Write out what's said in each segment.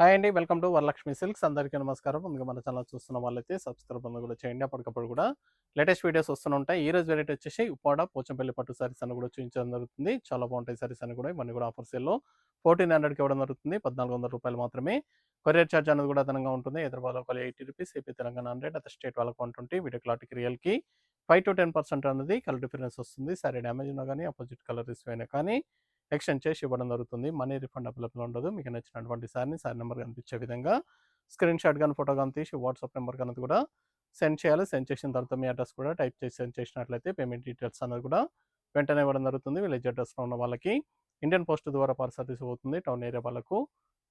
Hi అండి. Welcome to Varalakshmi silks. అందరికీ నమస్కారం. ముందుగా మన ఛానల్ చూస్తున్న వాళ్ళైతే సబ్స్క్రైబ్ అనేది కూడా చేయండి. అప్పటికప్పుడు కూడా లేటెస్ట్ వీడియోస్ వస్తూనే ఉంటాయి. ఈ రోజు వెరైటీ వచ్చేసి ఉప్పాడ పోచంపల్లి పట్టు సారీస్ అని కూడా చూపించడం జరుగుతుంది. చాలా బాగుంటాయి సారీస్ అని కూడా. ఇవన్నీ కూడా ఆఫర్ సేల్‌లో 1400కి ఇవ్వడం జరుగుతుంది. రూ. 1400 మాత్రమే. కొరియర్ చార్జ్ అనేది కూడా అదనంగా ఉంటుంది. హైదరాబాద్ లోకల్ రూ. 80, ఏపీ తెలంగాణ 100, అదర్ స్టేట్ వాళ్ళకి 120. వీడియో క్లారిటీకి రియల్‌కి 5-10% అనేది కలర్ డిఫరెన్స్ వస్తుంది. సారీ డ్యామేజ్ ఉన్నా కానీ అపోజిట్ కలర్ రిసీవ్ అయినా కానీ ఎక్స్‌చేంజ్ చేసి ఇవ్వడం జరుగుతుంది. మనీ రిఫండ్ అవైలబుల్ ఉండదు. మీకు నచ్చినటువంటి సారీని సారీ నెంబర్ కనిపించే విధంగా స్క్రీన్‌షాట్ గాని, ఫోటో గాని తీసి వాట్సాప్ నెంబర్‌కి అనేది కూడా సెండ్ చేయాలి. సెండ్ చేసిన తర్వాత మీ అడ్రస్ కూడా టైప్ చేసి సెండ్ చేసినట్లయితే పేమెంట్ డీటెయిల్స్ అనేది కూడా వెంటనే ఇవ్వడం జరుగుతుంది. విలేజ్ అడ్రస్‌లో ఉన్న వాళ్ళకి ఇండియన్ పోస్ట్ ద్వారా పార్సల్ రిసీవ్ అవుతుంది. టౌన్ ఏరియా వాళ్ళకు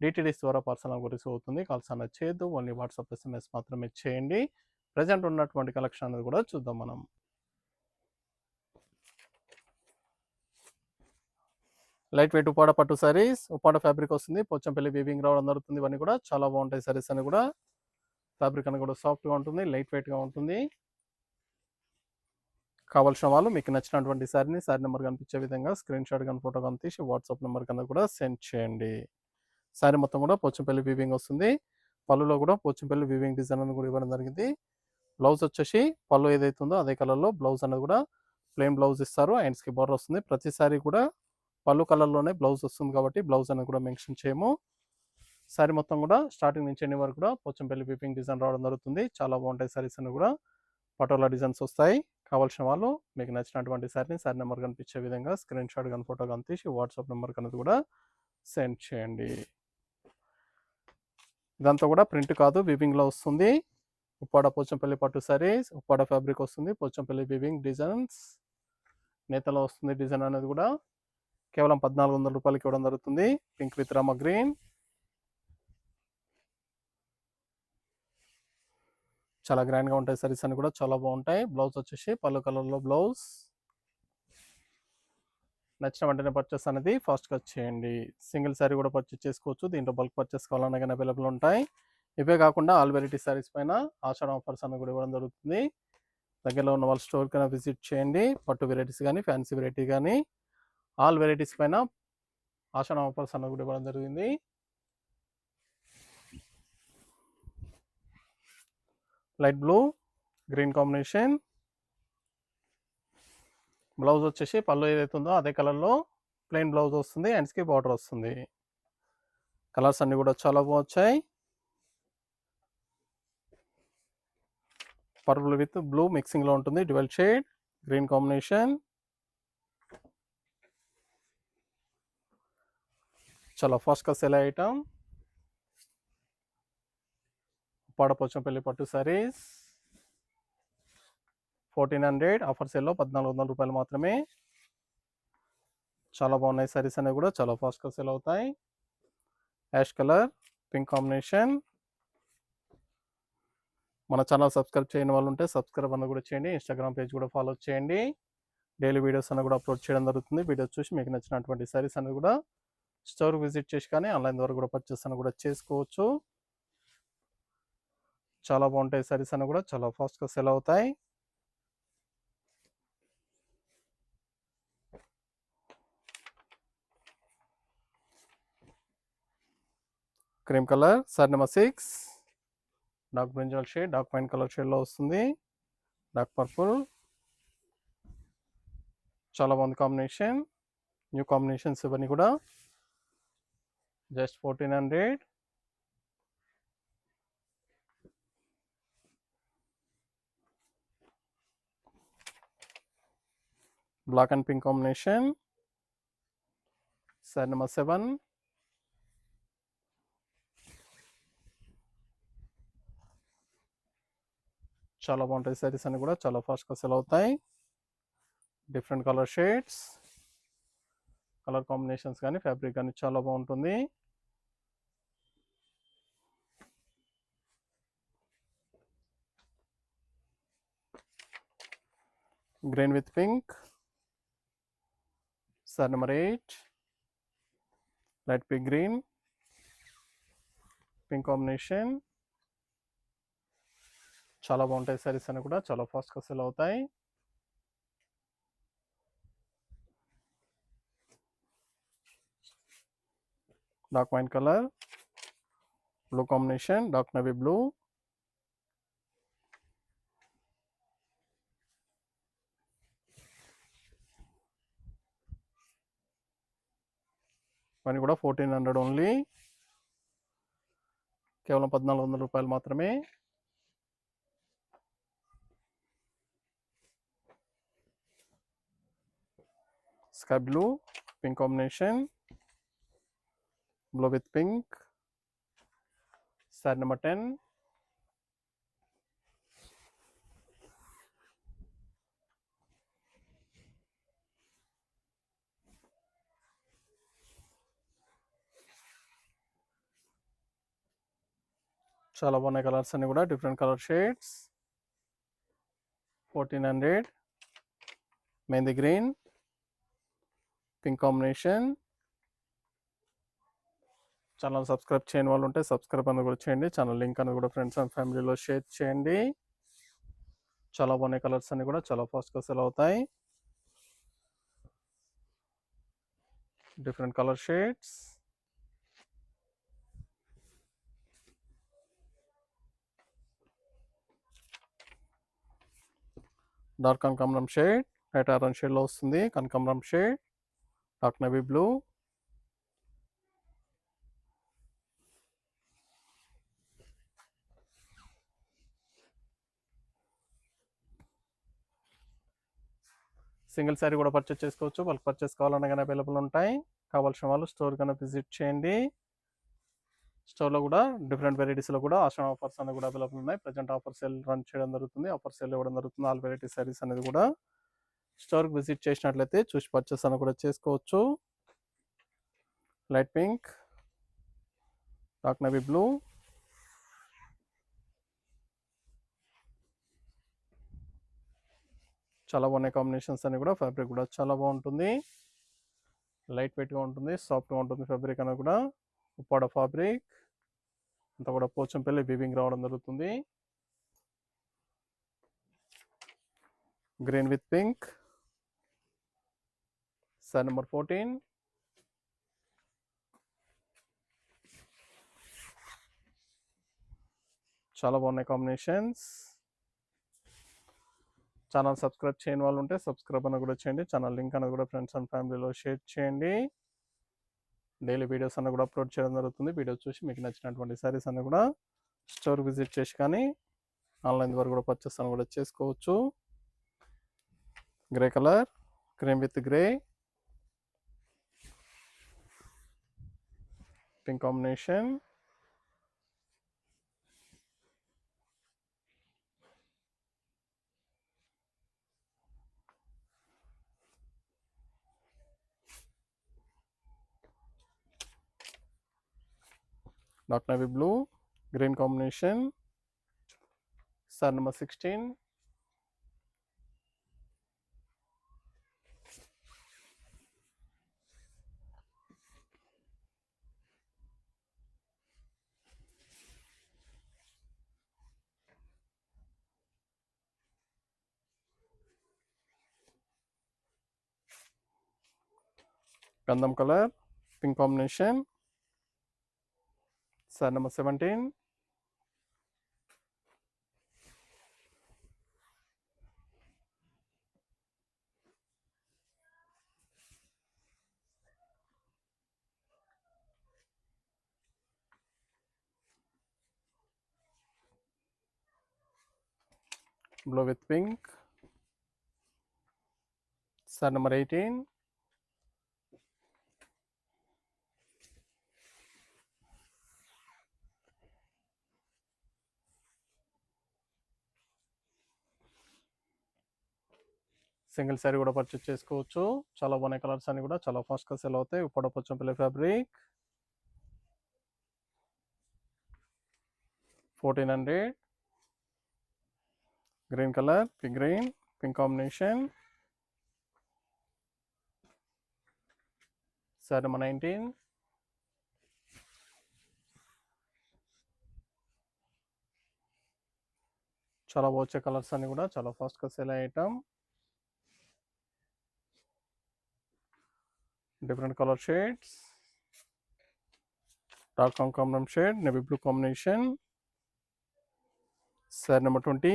డీటీడీస్ ద్వారా పార్సల్ అనేది రిసీవ్ అవుతుంది. కాల్స్ అనేది చేయొద్దు. ఓన్లీ వాట్సాప్, ఎస్ఎంఎస్ మాత్రమే చేయండి. ప్రెజెంట్ ఉన్నటువంటి కలెక్షన్ అనేది కూడా చూద్దాం మనం. లైట్ వెయిట్ ఉప్పాడ పట్టు సారీస్, ఉప్పాడ ఫ్యాబ్రిక్ వస్తుంది. పోచంపల్లి వీవింగ్ రావడం జరుగుతుంది. ఇవన్నీ కూడా చాలా బాగుంటాయి సారీస్ అని కూడా. ఫ్యాబ్రిక్ అని కూడా సాఫ్ట్‌గా ఉంటుంది. లైట్ వెయిట్‌గా ఉంటుంది. కావాల్సిన వాళ్ళు మీకు నచ్చినటువంటి సారీని సారీ నెంబర్ కనిపించే విధంగా స్క్రీన్‌షాట్ గాని, ఫోటో గాని తీసి వాట్సాప్ నెంబర్ కన్నా కూడా సెండ్ చేయండి. సారీ మొత్తం కూడా పోచంపల్లి వీవింగ్ వస్తుంది. పళ్ళులో కూడా పోచంపల్లి వీవింగ్ డిజైన్ అని కూడా ఇవ్వడం జరిగింది. బ్లౌజ్ వచ్చేసి పళ్ళు ఏదైతే ఉందో అదే కలర్‌లో బ్లౌజ్ అనేది కూడా ప్లెయిన్ బ్లౌజ్ ఇస్తారు. హ్యాండ్స్‌కి బోర్డర్ వస్తుంది. ప్రతి సారీ కూడా పళ్ళు కలర్‌లోనే బ్లౌజ్ వస్తుంది కాబట్టి బ్లౌజ్ అనేది కూడా మెన్షన్ చేయము. సారీ మొత్తం కూడా స్టార్టింగ్ నుంచి ఎండింగ్ వరకు కూడా పోచంపల్లి వీవింగ్ డిజైన్ రావడం జరుగుతుంది. చాలా బాగుంటాయి సారీస్ అన్ని కూడా. పటోలా డిజైన్స్ వస్తాయి. కావాల్సిన వాళ్ళు మీకు నచ్చినటువంటి సారీని సారీ నెంబర్ కనిపించే విధంగా స్క్రీన్‌షాట్ గాని, ఫోటో గాని తీసి వాట్సాప్ నెంబర్‌కి అనేది కూడా సెండ్ చేయండి. ఇదంతా కూడా ప్రింట్ కాదు, వీవింగ్‌లో వస్తుంది. ఉప్పాడ పోచంపల్లి పట్టు సారీస్, ఉప్పాడ ఫ్యాబ్రిక్ వస్తుంది. పోచంపల్లి వీవింగ్ డిజైన్స్ నేతలో వస్తుంది. డిజైన్ అనేది కూడా కేవలం రూ. 1400కి ఇవ్వడం జరుగుతుంది. Pink with Rama green. చాలా గ్రాండ్‌గా ఉంటాయి సారీస్ అన్ని కూడా. చాలా బాగుంటాయి. బ్లౌజ్ వచ్చేసి పళ్ళు కలర్‌లో బ్లౌజ్. నచ్చిన వెంటనే పర్చేస్ అనేది ఫాస్ట్‌గా చేయండి. సింగిల్ సారీ కూడా పర్చేస్ చేసుకోవచ్చు. దీంట్లో బల్క్ పర్చేస్ కావాలన్నా కానీ అవైలబుల్ ఉంటాయి. ఇవే కాకుండా ఆల్ వెరైటీ సారీస్ పైన ఆషాఢం ఆఫర్స్ అని కూడా ఇవ్వడం జరుగుతుంది. దగ్గరలో ఉన్న వాళ్ళ స్టోర్‌కైనా విజిట్ చేయండి. పట్టు వెరైటీస్ కానీ, ఫ్యాన్సీ వెరైటీ కానీ ఆల్ వెరైటీస్ పైన ఆషాఢం ఆఫర్స్ అని కూడా ఇవ్వడం జరిగింది. Light blue, green combination. Blouse వచ్చేసి పళ్ళు ఏదైతే ఉందో అదే కలర్‌లో ప్లెయిన్ బ్లౌజ్ వస్తుంది. హ్యాండ్స్‌కి బార్డర్ వస్తుంది. కలర్స్ అన్నీ కూడా చాలా బాగొచ్చాయి. పర్పుల్ విత్ బ్లూ మిక్సింగ్‌లో ఉంటుంది. Dual shade, green combination. చాలా ఫాస్ట్‌గా సేల్ అయ్యే ఐటమ్. ఉప్పాడ పోచంపల్లి పట్టు సారీస్ 1400 ఆఫర్ సేల్‌లో రూ. 1400 మాత్రమే. చాలా బాగున్నాయి సారీస్ అనేవి కూడా. చాలా ఫాస్ట్‌గా సేల్ అవుతాయి. Ash colour, pink combination. మన ఛానల్ సబ్స్క్రైబ్ చేయని వాళ్ళు ఉంటే సబ్స్క్రైబ్ అన్న కూడా చేయండి. ఇన్‌స్టాగ్రామ్ పేజ్ కూడా ఫాలో చేయండి. డైలీ వీడియోస్ అన్ని కూడా అప్లోడ్ చేయడం జరుగుతుంది. వీడియోస్ చూసి మీకు నచ్చినటువంటి సారీస్ అన్ని కూడా స్టోర్ విజిట్ చేసి కానీ ఆన్లైన్ ద్వారా కూడా పర్చేస్ అని కూడా చేసుకోవచ్చు. చాలా బాగుంటాయి సారీస్ అన్ని కూడా. చాలా ఫాస్ట్‌గా సేల్ అవుతాయి. Cream colour, sari number 6. Dark brinjal shade, dark wine colour షేడ్‌లో వస్తుంది. Dark purple. చాలా బాగుంది కాంబినేషన్. న్యూ కాంబినేషన్స్ ఇవన్నీ కూడా. Just 1400. Black and pink combination. Sari number 7. చాలా బాగుంటాయి సారీస్ అన్ని కూడా. చాలా ఫాస్ట్‌గా సేల్ అవుతాయి. Different colour shades, colour combinations కానీ, ఫ్యాబ్రిక్ కానీ చాలా బాగుంటుంది. Green with pink. Sari number 8. Light pink green, pink combination. చాలా బాగుంటాయి సారీస్ అన్ని కూడా. చాలా ఫాస్ట్‌గా సేల్ అవుతాయి. Dark wine colour, blue combination, dark navy blue. ఇవన్నీ కూడా 1400 ఓన్లీ, కేవలం 1400 రూపాయలు మాత్రమే. Sky blue, pink combination, blue with pink. Sari number 10. చాలా బాగున్నాయి కలర్స్ అన్ని కూడా, different colour shades. 1400. Mehndi green, pink combination. Channel subscribe చేయని వాళ్ళు ఉంటే సబ్స్క్రైబ్ అని కూడా చేయండి. ఛానల్ లింక్ అని కూడా ఫ్రెండ్స్ అండ్ ఫ్యామిలీలో షేర్ చేయండి. చాలా బాగున్నాయి కలర్స్ అన్ని కూడా, చాలా ఫాస్ట్గా సెల్ అవుతాయి. Different colour shades. డార్క్ కనకాంబరం షేడ్, లైట్ ఆరెంజ్ షేడ్లో వస్తుంది. కనకాంబరం shade, dark navy blue. Single sari కూడా పర్చేస్ చేసుకోవచ్చు. బల్క్ పర్చేస్ కావాలన్నా కానీ అవైలబుల్ ఉంటాయి. కావాల్సిన వాళ్ళు స్టోర్ కన్నా విజిట్ చేయండి. స్టోర్లో కూడా డిఫరెంట్ వెరైటీస్లో కూడా ఆషాఢ ఆఫర్స్ అనేది కూడా అవైలబుల్ ఉన్నాయి. ప్రజెంట్ ఆఫర్ సేల్ రన్ చేయడం జరుగుతుంది. ఆఫర్ సేల్ ఇవ్వడం జరుగుతుంది. ఆల్ వెరైటీ శారీస్ అనేది కూడా స్టోర్కి విజిట్ చేసినట్లయితే చూసి పర్చేస్ అని కూడా చేసుకోవచ్చు. Light pink, dark navy blue. చాలా బాగున్నాయి కాంబినేషన్స్ అన్ని కూడా. ఫ్యాబ్రిక్ కూడా చాలా బాగుంటుంది, లైట్ వెయిట్గా ఉంటుంది, సాఫ్ట్గా ఉంటుంది. ఫ్యాబ్రిక్ అనేది కూడా ఉప్పాడ ఫ్యాబ్రిక్ అంతా కూడా పోచంపల్లి వీవింగ్ రావడం జరుగుతుంది. Green with pink. Sari number 14. చాలా బాగున్నాయి కాంబినేషన్స్. ఛానల్ సబ్స్క్రైబ్ చేయని వాళ్ళు ఉంటే సబ్స్క్రైబ్ అని కూడా చేయండి. ఛానల్ లింక్ అనేది కూడా ఫ్రెండ్స్ అండ్ ఫ్యామిలీలో షేర్ చేయండి. డైలీ వీడియోస్ అన్న కూడా అప్లోడ్ చేయడం జరుగుతుంది. వీడియోస్ చూసి మీకు నచ్చినటువంటి శారీస్ అన్ని కూడా స్టోర్ విజిట్ చేసి కానీ ఆన్లైన్ ద్వారా కూడా పర్చేస్ అని కూడా చేసుకోవచ్చు. Grey colour, cream with grey, pink combination. Dark navy blue, green combination. Sari number 16. గంధం colour, pink combination. Sari number 17. Blue with pink. Sari number 18. Single sari కూడా పర్చేస్ చేసుకోవచ్చు. చాలా బాగున్నాయి కలర్స్ అన్ని కూడా, చాలా ఫాస్ట్గా సెల్ అవుతాయి. Uppada Pochampally fabric. 1400. Green colour, green pink combination. Sari number 19. చాలా వచ్చే కలర్స్ అన్ని కూడా చాలా ఫాస్ట్గా సెల్ అయ్యే item. Different colour shades. Dark కాంకాంబరం shade, navy blue combination. Sari number 20.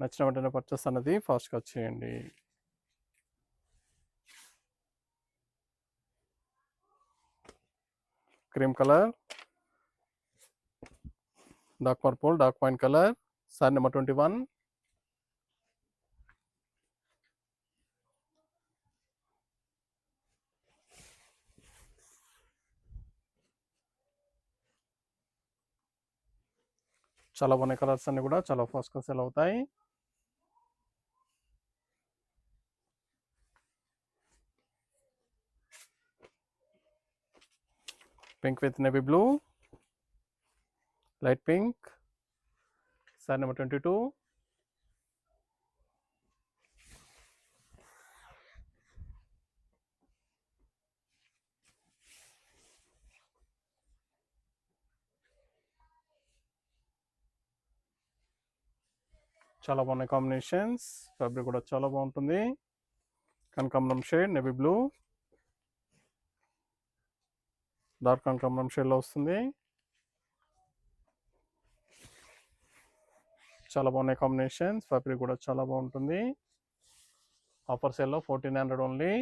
నచ్చిన వెంటనే పర్చేస్ అన్నది ఫాస్ట్గా చేయండి. Cream colour, dark purple, dark wine colour. Sari number 21. చాలా బాగున్నాయి కలర్స్ అన్ని కూడా చాలా ఫాస్ట్గా సెల్ అవుతాయి. Pink with navy blue, light pink. Sari number 22. చాలా బాగున్నాయి కాంబినేషన్స్. ఫ్యాబ్రిక్ కూడా చాలా బాగుంటుంది. కనకాంబరం షేడ్, నేవీ బ్లూ, డార్క్ కనకాంబరం షేడ్లో వస్తుంది. చాలా బాగున్నాయి కాంబినేషన్స్. ఫ్యాబ్రిక్ కూడా చాలా బాగుంటుంది. ఆఫర్ సేల్లో 1400 ఓన్లీ.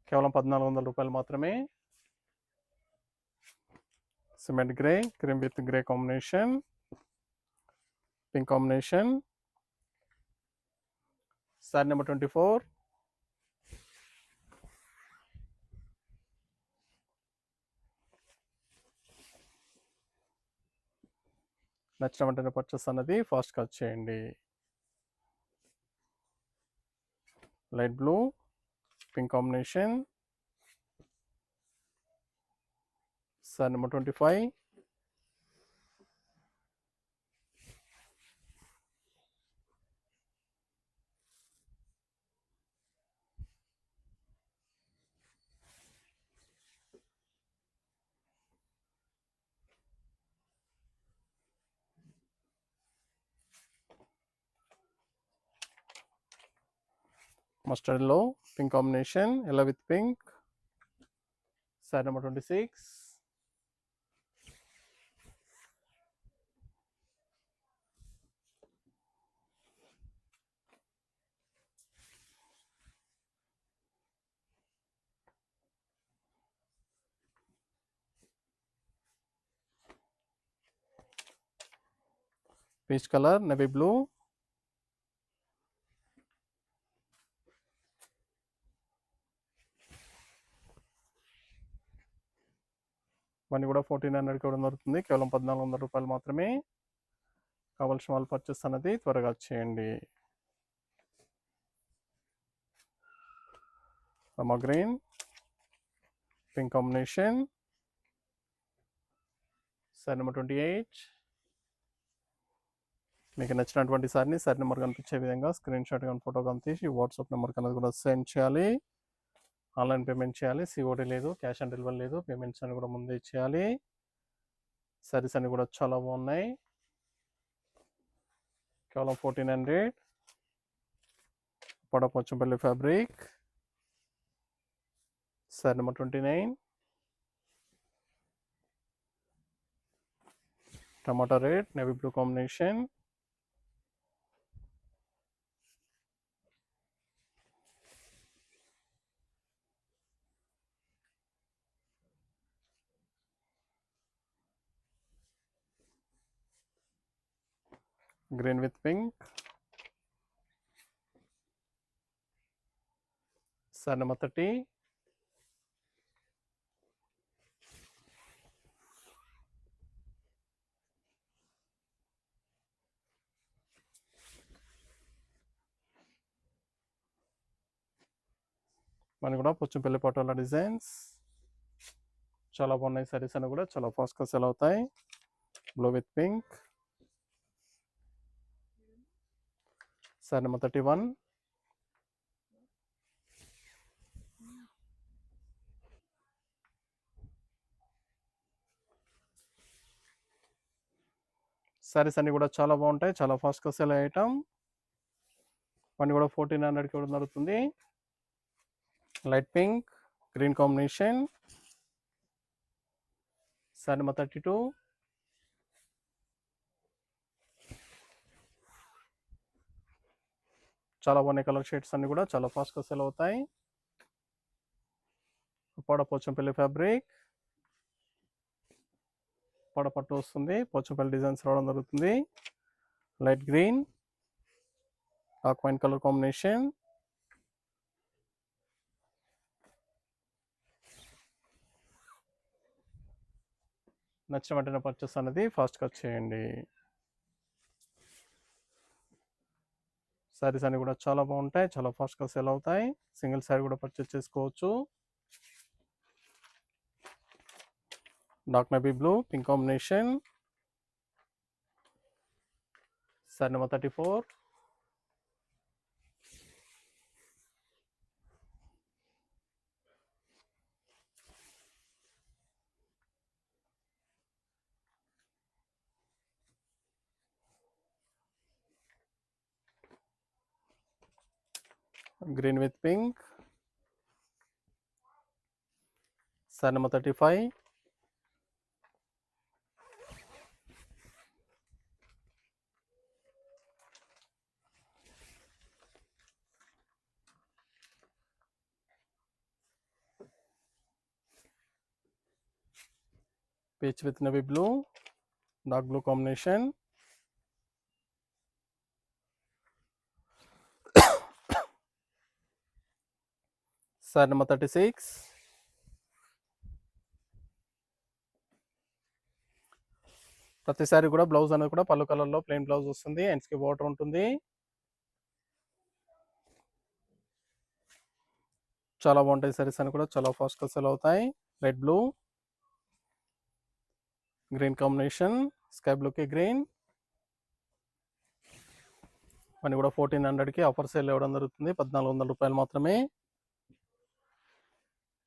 కేవలం 1400 రూపాయలు మాత్రమే. Cement grey, cream with grey combination, pink combination. Sari number 24. నచ్చిన వెంటనే పర్చేస్ అన్నది ఫాస్ట్గా చేయండి. Light blue, pink combination. Sari number 25. Mustard లో pink combination, yellow with pink. Sari number 26. Peach colour, navy blue. ఇవన్నీ కూడా 1400 కూడా దొరుకుతుంది. కేవలం 1400 రూపాయలు మాత్రమే. కావాల్సిన వాళ్ళు పర్చేస్ అన్నది త్వరగా చేయండి. Rama green, pink combination. Sari number 28. మీకు నచ్చినటువంటి సారీని సారీ నెంబర్ కనిపించే విధంగా స్క్రీన్ షాట్ కానీ ఫోటో కానీ తీసి వాట్సాప్ నెంబర్ కన్నా కూడా సెండ్ చేయాలి. ఆన్లైన్ పేమెంట్ చేయాలి. సిఓడి లేదు, క్యాష్ ఆన్ డెలివరీ లేదు. పేమెంట్స్ అని కూడా ముందే చేయాలి. సారీస్ అన్ని కూడా చాలా బాగున్నాయి. కేవలం 1400. Pochampally fabric. Sari number 29. Tomato red, navy blue combination. Green with pink. Sari number 30. మన కూడా పోచంపల్లి పటోలా డిజైన్స్ చాలా బాగున్నాయి. సారీస్ అని కూడా చాలా ఫాస్ట్గా సెల్ అవుతాయి. Blue with pink. Sari number 31. Saris అన్నీ కూడా చాలా బాగుంటాయి, చాలా ఫాస్ట్గా సెల్ అయ్యే ఐటమ్. ఇవన్నీ కూడా 1400కి ఇవ్వడం జరుగుతుంది. Light pink green combination, sari number 32. చాలా బాగున్నాయి కలర్ షేడ్స్ అన్ని కూడా చాలా ఫాస్ట్గా సెల్ అవుతాయి. ఉప్పాడ పోచంపల్లి ఫ్యాబ్రిక్, ఉప్పాడ పట్టు వస్తుంది, పోచంపల్లి డిజైన్స్ రావడం జరుగుతుంది. Light green dark wine colour combination. నచ్చిన వెంటనే పర్చేస్ అనేది ఫాస్ట్గా చేయండి. సారీస్ అన్ని కూడా చాలా బాగుంటాయి, చాలా ఫాస్ట్గా సెల్ అవుతాయి. సింగిల్ సారీ కూడా పర్చేస్ చేసుకోవచ్చు. Dark navy blue pink combination, sari number 34. Green with pink, sari number 35. Peach with navy blue dark blue combination, sari number 36. ప్రతిసారి కూడా బ్లౌజ్ అనేది కూడా పళ్ళు కలర్లో ప్లెయిన్ బ్లౌజ్ వస్తుంది, హ్యాండ్స్కి బార్డర్ ఉంటుంది. చాలా బాగుంటాయి సారీస్ అని కూడా చాలా ఫాస్ట్గా సెల్ అవుతాయి. Light blue green combination, sky బ్లూకి గ్రీన్. అని కూడా 1400కి ఆఫర్ సేల్ ఇవ్వడం జరుగుతుంది. 1400 రూపాయలు మాత్రమే.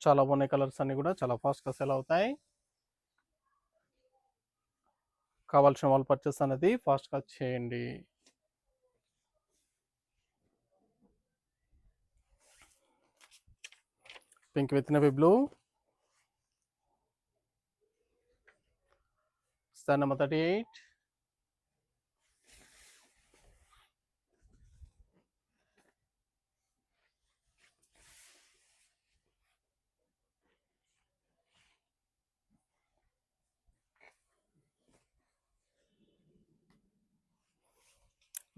చాలా బాగున్నాయి కలర్స్ అన్ని కూడా చాలా ఫాస్ట్గా సెల్ అవుతాయి. కావాల్సిన వాళ్ళు పర్చేస్ అనేది ఫాస్ట్గా చేయండి. Pink with navy blue, sari number 38.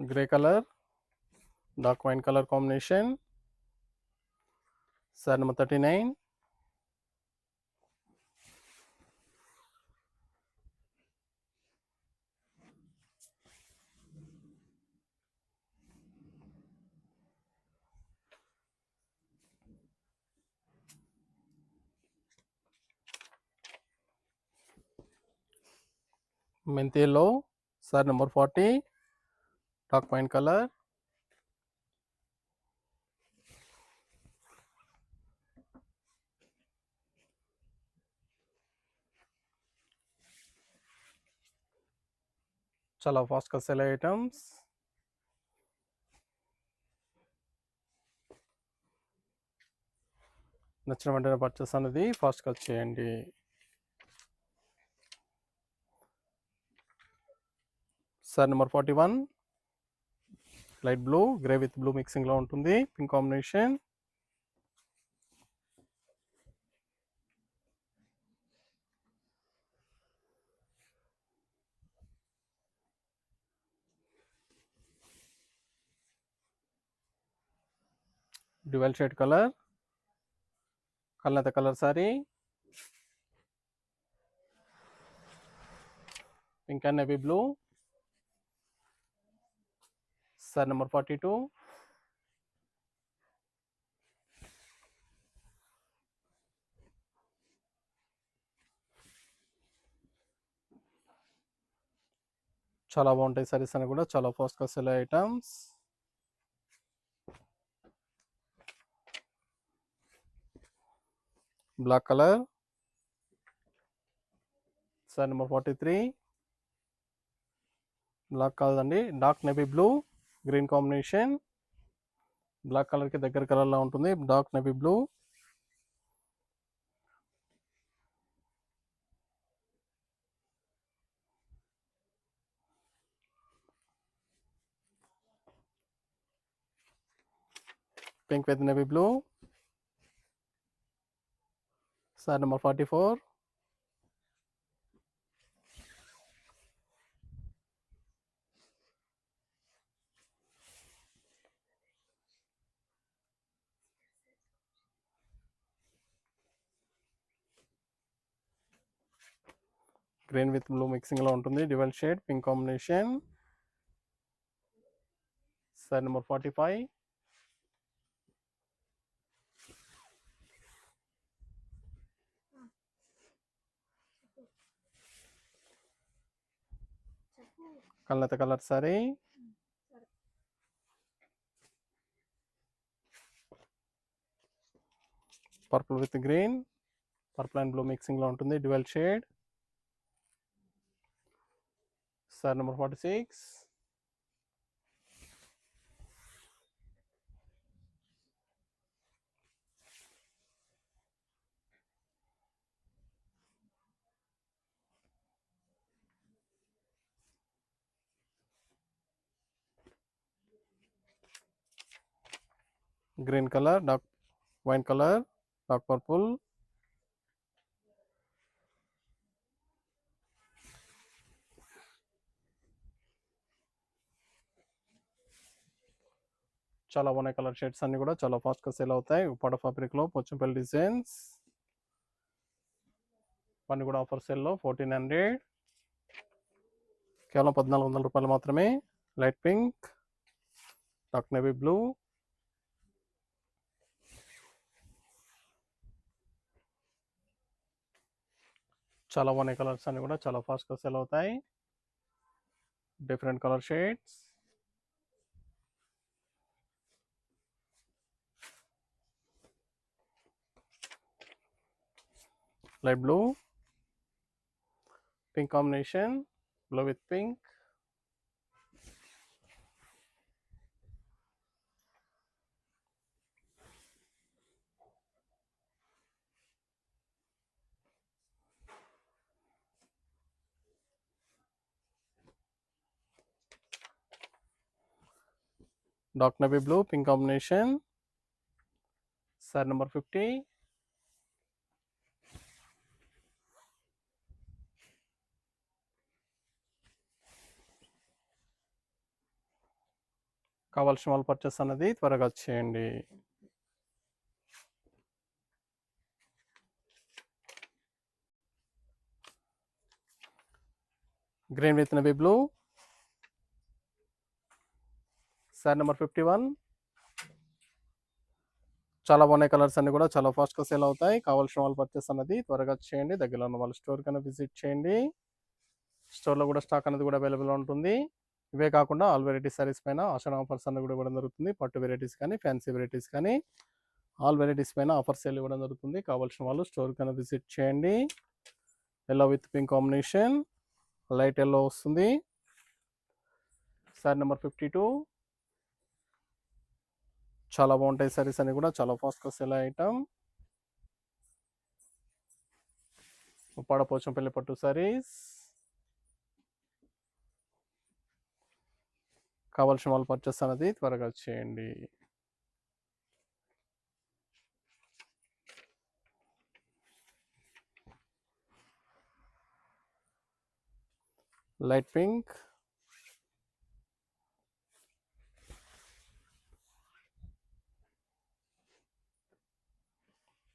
Grey colour dark wine colour combination, sari number 39. మెంతి yellow, sorry number 40 dark wine colour, చాలా ఫాస్ట్గా సెల్ అయ్యే ఐటమ్స్. నచ్చిన వెంటనే పర్చేస్ అనేది ఫాస్ట్గా చేయండి. Sari number 41 light blue grey with blue మిక్సింగ్లో ఉంటుంది, pink combination. Dual shade colour కల్నేత colour sari, pink and navy blue, sari number 42. చాలా బాగుంటాయి సారీస్ అని కూడా చాలా ఫాస్ట్గా సెల్ అయ్యే items. Black colour, sari number 43. Black కాదండి, dark navy blue green combination. Black కలర్కి దగ్గర కలర్లా ఉంటుంది, dark navy blue. Pink with navy blue. Sari number 44. Green with blue మిక్సింగ్లో ఉంటుంది, dual shade pink combination. Sari number 45. కల్నేత colour sari. Purple with green, purple and blue మిక్సింగ్లో ఉంటుంది, dual shade. Sari number 46. Green colour, dark wine colour, dark purple. చాలా బాగున్నాయి colour shades అన్ని కూడా చాలా ఫాస్ట్గా సేల్ అవుతాయి. ఉప్పాడ ఫ్యాబ్రిక్లో పోచంపల్లి డిజైన్స్ అన్ని కూడా ఆఫర్ సేల్లో 1400, కేవలం 1400 రూపాయలు మాత్రమే. Light pink, dark navy blue, చాలా బాగున్నాయి కలర్స్ అన్ని కూడా చాలా ఫాస్ట్గా సేల్ అవుతాయి. Different colour shades. Light blue, pink combination, blue with pink. Dark navy blue pink combination. Sari number 50. కావాల్సిన వాళ్ళు పర్చేస్ అన్నది త్వరగా చేయండి. Green with navy blue. Sari number 51. చాలా బాగున్నాయి కలర్స్ అన్ని కూడా చాలా ఫాస్ట్గా సేల్ అవుతాయి. కావాల్సిన వాళ్ళు పర్చేస్ అన్నది త్వరగా చేయండి. దగ్గరలో ఉన్న వాళ్ళ స్టోర్ కన్నా విజిట్ చేయండి. స్టోర్లో కూడా స్టాక్ అనేది కూడా అవైలబుల్ ఉంటుంది. ఇవే కాకుండా ఆల్ వెరైటీ సారీస్ పైన ఆషాఢ ఆఫర్స్ అన్ని కూడా ఇవ్వడం జరుగుతుంది. పట్టు వెరైటీస్ కానీ ఫ్యాన్సీ వెరైటీస్ కానీ ఆల్ వెరైటీస్ పైన ఆఫర్ సేల్ ఇవ్వడం జరుగుతుంది. కావాల్సిన వాళ్ళు స్టోర్ కన్నా విజిట్ చేయండి. Yellow with pink combination, light yellow వస్తుంది. సారీ నెంబర్ 52. చాలా బాగుంటాయి సారీస్ అన్ని కూడా చాలా ఫాస్ట్గా సేల్ ఐటమ్. ఉప్పాడ పోచంపల్లి పట్టు సారీస్. కావాల్సిన వాళ్ళు పర్చేస్ అనేది త్వరగా చేయండి. Light pink,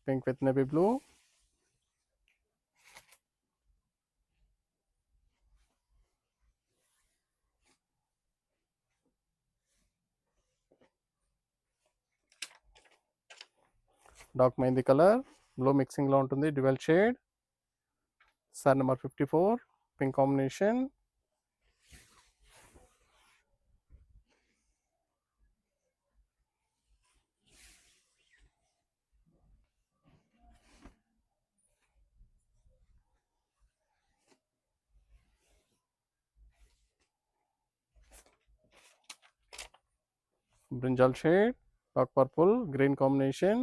pink with navy blue, dark mehndi colour, blue మిక్సింగ్లో ఉంటుంది, dual shade. Sari number 54. Pink combination. Brinjal shade, dark purple, green combination.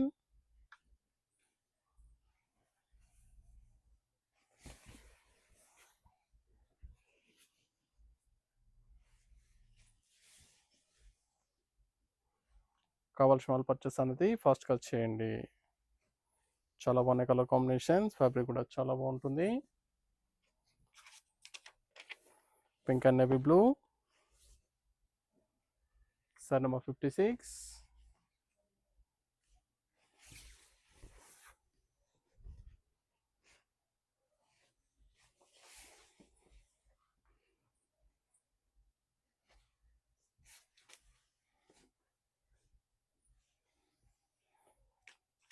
కావాల్సిన వాళ్ళు పర్చేస్ అనేది ఫాస్ట్‌గా చేయండి. చాలా బాగున్నాయి కలర్ కాంబినేషన్స్. ఫ్యాబ్రిక్ కూడా చాలా బాగుంటుంది. Pink and navy blue. Sari number 56.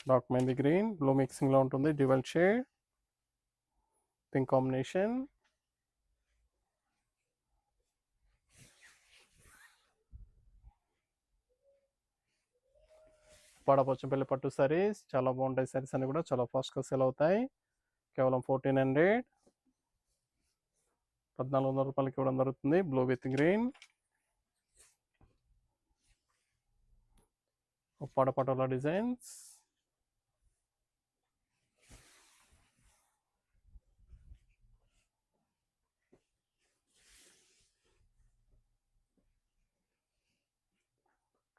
Dark mehndi green, blue మిక్సింగ్లో ఉంటుంది. Dual shade, pink combination. Pochampally పట్టు సారీస్ చాలా బాగుంటాయి. సారీస్ అన్ని కూడా చాలా ఫాస్ట్గా సేల్ అవుతాయి. కేవలం 1400, 1400 రూపాయలకి ఇవ్వడం జరుగుతుంది. Blue with green. Uppada patola designs.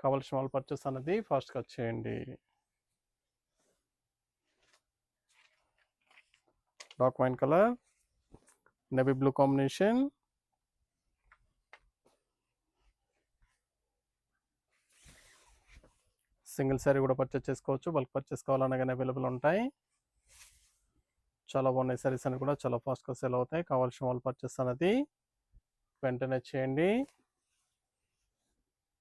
కావాల్సిన వాళ్ళు పర్చేస్ అనేది ఫాస్ట్గా చేయండి. Dark wine colour, navy blue combination. Single sorry కూడా పర్చేస్ చేసుకోవచ్చు. బల్క్ పర్చేస్ కావాలన్నా కానీ అవైలబుల్ ఉంటాయి. చాలా బాగున్నాయి సారీస్ అని కూడా చాలా ఫాస్ట్గా సేల్ అవుతాయి. కావాల్సిన వాళ్ళు పర్చేస్ అనేది వెంటనే చేయండి.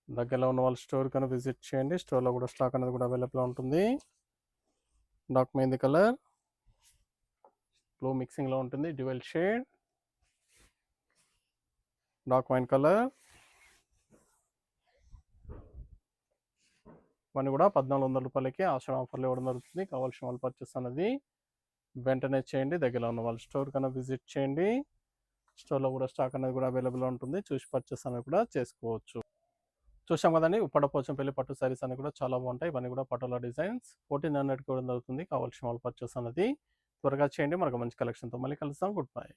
దగ్గరలో ఉన్న వాళ్ళ స్టోర్ కన్నా విజిట్ చేయండి. స్టోర్లో కూడా స్టాక్ అనేది కూడా అవైలబుల్ ఉంటుంది. డార్క్ మెహందీ కలర్, బ్లూ మిక్సింగ్లో ఉంటుంది. Dual shade, dark wine colour. ఇవన్నీ కూడా 1400 రూపాయలకి ఆషాఢ ఆఫర్లు ఇవ్వడం జరుగుతుంది. కావాల్సిన వాళ్ళు పర్చేస్ అనేది వెంటనే చేయండి. దగ్గరలో ఉన్న వాళ్ళ స్టోర్ కన్నా విజిట్ చేయండి. స్టోర్లో కూడా స్టాక్ అనేది కూడా అవైలబుల్ ఉంటుంది. చూసి పర్చేస్ అనేది కూడా చేసుకోవచ్చు. చూసాం కదండి, ఉప్పాడ పోచంపల్లి పట్టు సారీస్ అన్ని కూడా చాలా బాగుంటాయి. ఇవన్నీ కూడా పటోలా డిజైన్స్ 1400కి ఇవ్వడం జరుగుతుంది. కావాల్సిన వాళ్ళు పర్చేస్ అనేది త్వరగా చేయండి. మనకు మంచి కలెక్షన్తో మళ్ళీ కలుస్తాం. Good bye.